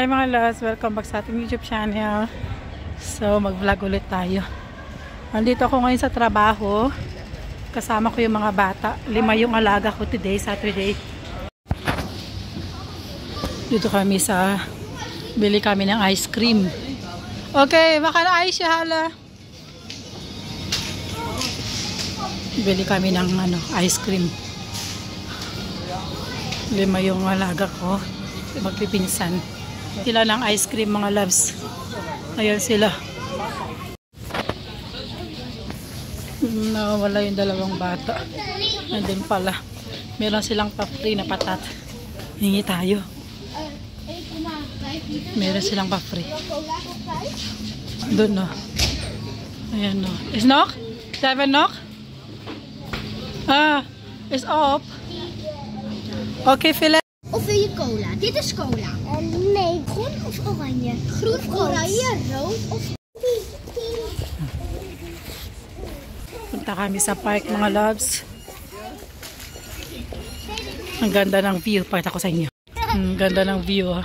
Hi mga loves, welcome back sa ating YouTube channel. So mag-vlog ulit tayo. Nandito ako ngayon sa trabaho. Kasama ko yung mga bata. 5 yung alaga ko today, Saturday. Dito kami sa bili kami ng ice cream. Okay, baka na ice hala. Bili kami ng ice cream. 5 yung alaga ko. Magpipinsan. Sila ng ice cream mga loves. Ayan sila. Nawala yung 2 bata. Nandun pala. Meron silang pa-free na patat. Hingi tayo. Meron silang pa-free. Doon no. Ayan no. Is knock? Seven knock? Is op. Okay, Philip. Of wil je cola? Dit is cola. Nee, groen of oranje? Groen of oranje, rood of Punta kami sa park mga loves. Ang ganda ng view. Pakita ko sa inyo. Ang ganda ng view ha.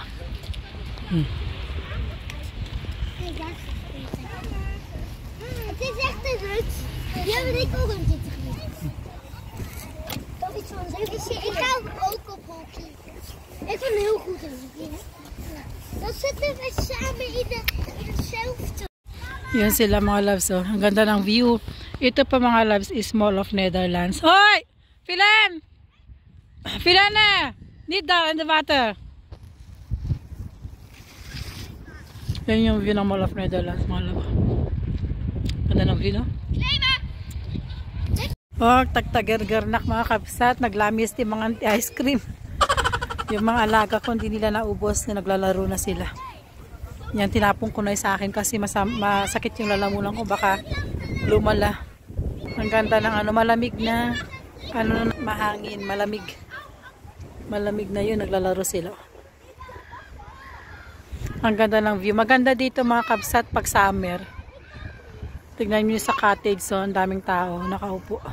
Het is echt een rut. Ja, maar ik ook een dit geweest. Dat is zo'n zeker. Ik ga ook op hockey. Ik ben heel goed in hockey. Dan zitten we samen in hetzelfde. Yan sila mga loves. Oh. Ang ganda ng view. Ito pa mga loves is Mall of Netherlands. Hoy! Filan! Filan na! Niet daar in the water. Yan yung view ng Mall of Netherlands mga loves. Ganda ng view no? Oh, tagtagergernak mga kapsat. Naglamis din mga anti-ice cream. Yung mga alaga ko hindi nila naubos na naglalaro na sila. Yan tinapong ko na sa akin kasi masakit yung lalamunan ko baka lumala. Ang ganda ng malamig na mahangin, malamig. Malamig na yun, naglalaro sila. Ang ganda ng view. Maganda dito mga kapsat pag summer. Tignan niyo sa cottage, so ang daming tao nakaupo.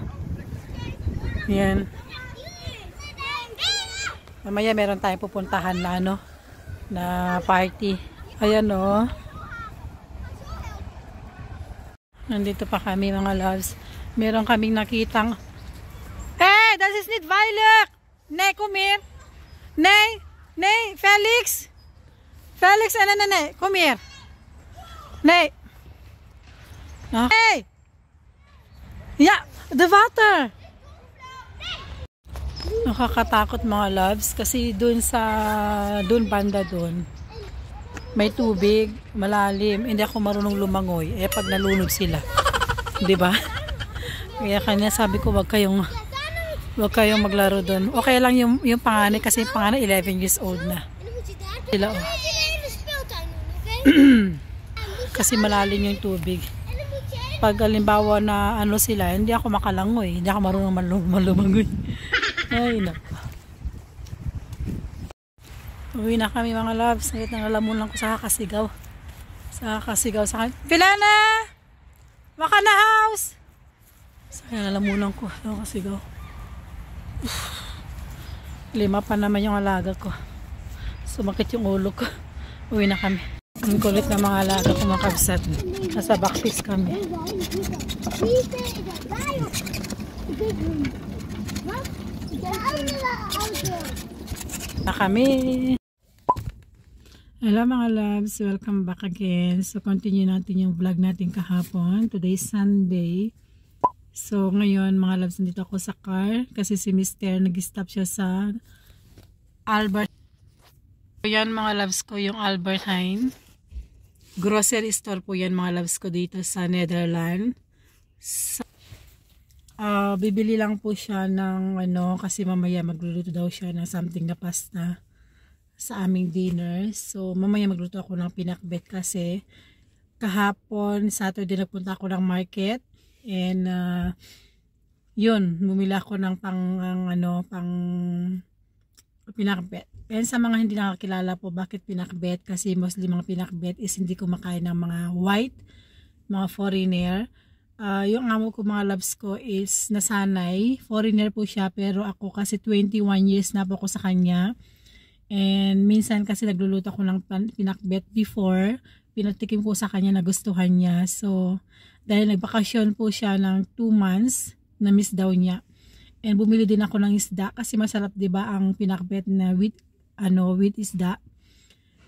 Yan. Mamaya meron tayong pupuntahan na na party. Ayan o. Nandito pa kami mga loves. Meron kaming nakitang hey, das is nicht veilig. Nee, kom hier. Nee, nee, Felix. Felix, nee, kom hier. Nee. Hey. Ja, de water. Nakakatakot mga loves kasi doon banda doon may tubig, malalim. Hindi ako marunong lumangoy. Pag nalunod sila. 'Di ba? Kaya kanya sabi ko wag kayong maglaro doon. Okay lang yung panganay kasi yung panganay 11 years old na. Sila oh. Kasi malalim yung tubig. Pag halimbawa na sila, hindi ako makalangoy. Hindi ako marunong malumangoy. Ay, naku. Uwi na kami mga loves. Sakit ng lalamunan ko sa kakasigaw. Sa Pilana! Baka na house! Sakit ng lalamunan ko. Sa kakasigaw. 5 pa naman yung alaga ko. Sumakit yung ulo ko. Uwi na kami. Ang kulit na mga alaga ko mga kabsat. Nasa backpiece kami. Na kami. Hello mga loves, welcome back again. So continue natin yung vlog natin kahapon. Today is Sunday. So ngayon mga loves, nandito ako sa car kasi si Mr. nag-stop siya sa Albert. Yan mga loves ko yung Albert Heijn. Grocery store po yan mga loves ko dito sa Netherlands. So, bibili lang po siya ng kasi mamaya magluluto daw siya ng something na pasta sa aming dinner. So mamaya magluto ako ng pinakbet kasi kahapon Saturday nagpunta ako ng market and yun bumili ako ng pang pinakbet. And sa mga hindi nakakilala po bakit pinakbet, kasi mostly mga pinakbet is hindi kumakain ng mga white, mga foreigner. Yung amo ko mga loves ko is nasanay, foreigner po siya pero ako kasi 21 years na po ako sa kanya. And minsan kasi nagluluto ako ng pinakbet before. Pinatikim ko sa kanya, nagustuhan niya. So, dahil nagbakasyon po siya ng 2 months, na-miss daw niya. And bumili din ako ng isda kasi masarap 'di ba ang pinakbet na with isda.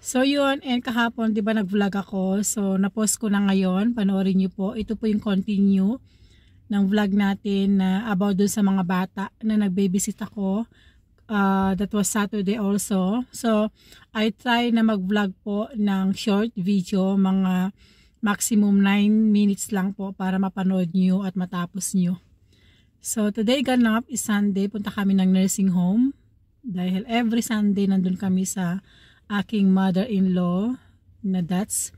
So yun, and kahapon 'di ba nag-vlog ako. So na-post ko na ngayon, panoorin niyo po. Ito po yung continue ng vlog natin na about dun sa mga bata na nag-babysit ako. That was Saturday also. So I try na mag-vlog po ng short video, mga maximum 9 minutes lang po para mapanood niyo at matapos niyo. So today ganap is Sunday, punta kami ng nursing home dahil every Sunday nandun kami sa aking mother-in-law na Dats.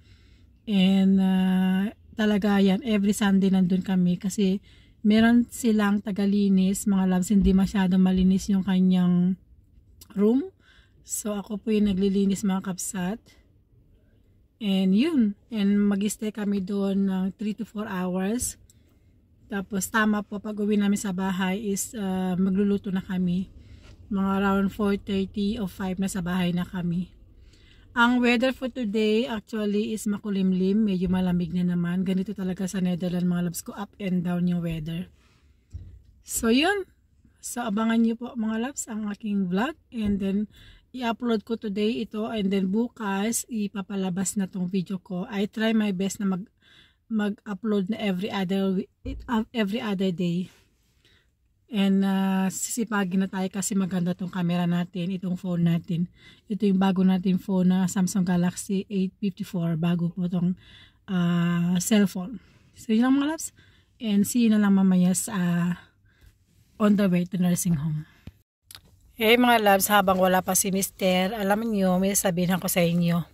And talaga yan, every Sunday nandun kami kasi meron silang tagalinis, mga loves, hindi masyadong malinis yung kanyang room. So ako po yung naglilinis mga kapsat. And yun, and mag-stay kami doon ng 3 to 4 hours. Tapos tama po pag uwi namin sa bahay is magluluto na kami. Mga around 4:30 o 5 na sa bahay na kami. Ang weather for today actually is makulimlim. Medyo malamig na naman. Ganito talaga sa Netherlands mga loves ko. Up and down yung weather. So yun. So abangan nyo po mga loves ang aking vlog. And then i-upload ko today ito. And then bukas ipapalabas na tong video ko. I try my best na mag-upload na every other day. And sisipagin na tayo kasi maganda tong camera natin, itong phone natin. Ito yung bago natin phone na Samsung Galaxy A54, bago po tong cellphone. So yun lang mga loves. And see you na lang mamaya sa on the way to nursing home. Hey mga loves, habang wala pa si Mister, alam niyo, may sabihin ako sa inyo.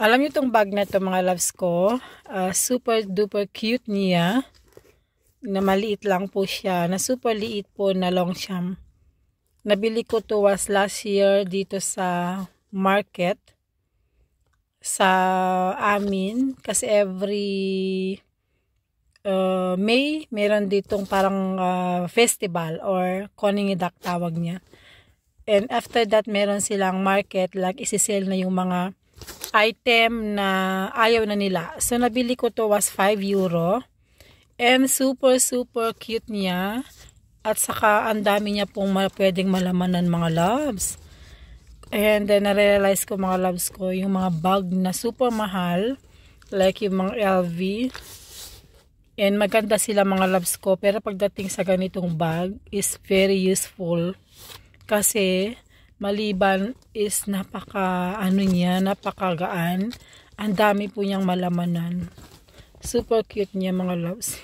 Alam niyo itong bag na ito mga loves ko, super duper cute niya, na maliit lang po siya, na super liit po na Longchamp. Nabili ko to was last year dito sa market, sa amin, kasi every May, meron ditong parang festival or Koningidak tawag niya. And after that, meron silang market, like isi-sell na yung mga item na ayaw na nila. So nabili ko to was 5 euro. And super cute niya. At saka ang dami niya pong pwedeng malamanan mga loves. And then na-realize ko mga loves ko yung mga bag na super mahal. Like yung mga LV. And maganda sila mga loves ko. Pero pagdating sa ganitong bag is very useful. Kasi maliban is napakagaan. Ang dami po niyang malamanan. Super cute niya mga loves.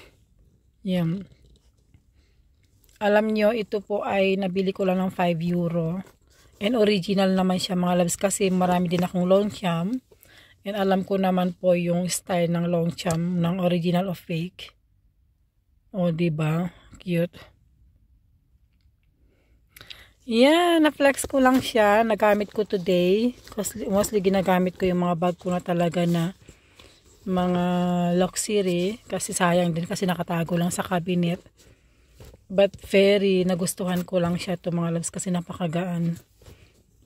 Yan. Alam niyo, ito po ay nabili ko lang ng 5 euro. And original naman siya mga loves kasi marami din akong Longchamp. And alam ko naman po yung style ng Longchamp ng original o fake. O diba? Cute. Yeah, na-flex ko lang siya. Nagamit ko today. Mostly ginagamit ko yung mga bag ko na talaga na mga luxury. Kasi sayang din kasi nakatago lang sa cabinet. But very nagustuhan ko lang siya to mga loves kasi napakagaan.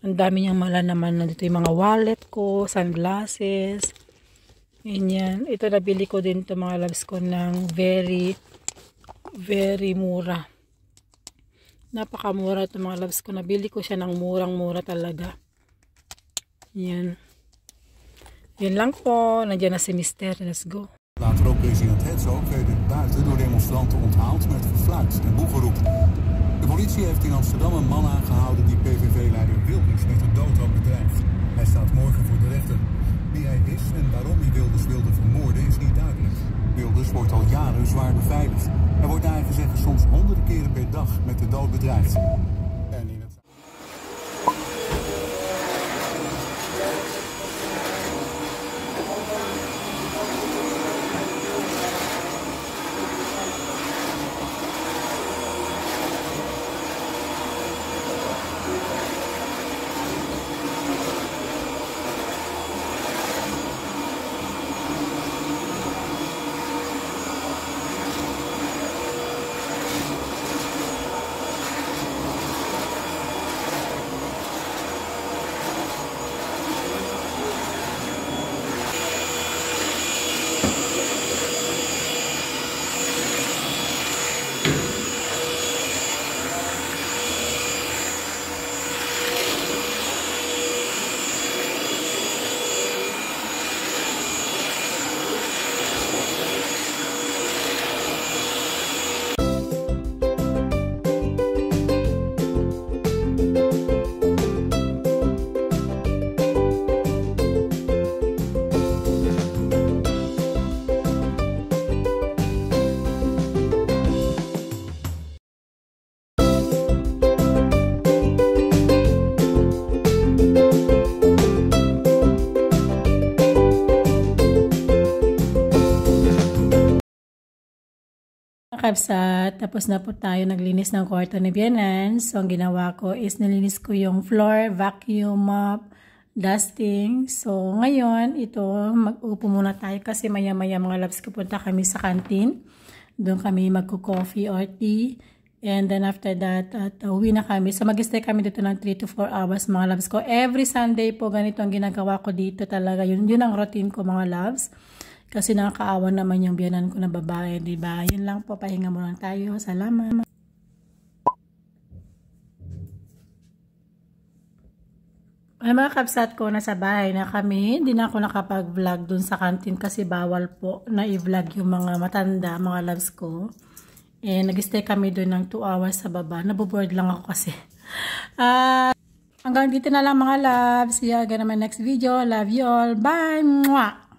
Ang dami niyang malalaman. Nandito yung mga wallet ko, sunglasses. Ganyan. Ito nabili ko din to mga loves ko ng very mura. Napakamura ito mga loves ko. Nabili ko siya ng murang-mura talaga. Yan. Yan lang po. Nandiyan na si Mister. Let's go. Later ook president Herzog werden buiten door demonstranten onthaald met gefluit en boegeroep. De politie heeft in Amsterdam een man aangehouden die PVV-leider Wilders met de dood had bedreigd. Hij staat morgen voor de rechter. Wie hij is en waarom hij Wilders wilde vermoorden is niet duidelijk. Wilders wordt al jaren zwaar beveiligd. Hij wordt naar eigen zeggen soms honderden keren per dag met de dood bedreigd. En in het... kabsat, tapos na po tayo naglinis ng kwarto ni Bianan. So, ang ginawa ko is nilinis ko yung floor, vacuum mop, dusting. So, ngayon, ito, mag-upo muna tayo kasi maya-maya mga loves, pupunta kami sa canteen. Doon kami magko-coffee or tea. And then after that, uwi na kami. So, mag-stay kami dito ng 3 to 4 hours mga loves ko. Every Sunday po, ganito ang ginagawa ko dito talaga. Yun ang routine ko mga loves. Kasi nakakaawa naman yung biyanan ko na babae, diba? Yun lang po, pahinga muna tayo. Salamat. Ay mga kabsat ko, nasa bahay na kami. Hindi na ako nakapag-vlog dun sa canteen kasi bawal po na i-vlog yung mga matanda, mga loves ko. Nag-stay kami dun ng 2 hours sa baba. Naboboard lang ako kasi. Hanggang dito na lang mga loves. See you again in my next video. Love you all. Bye! Mwah!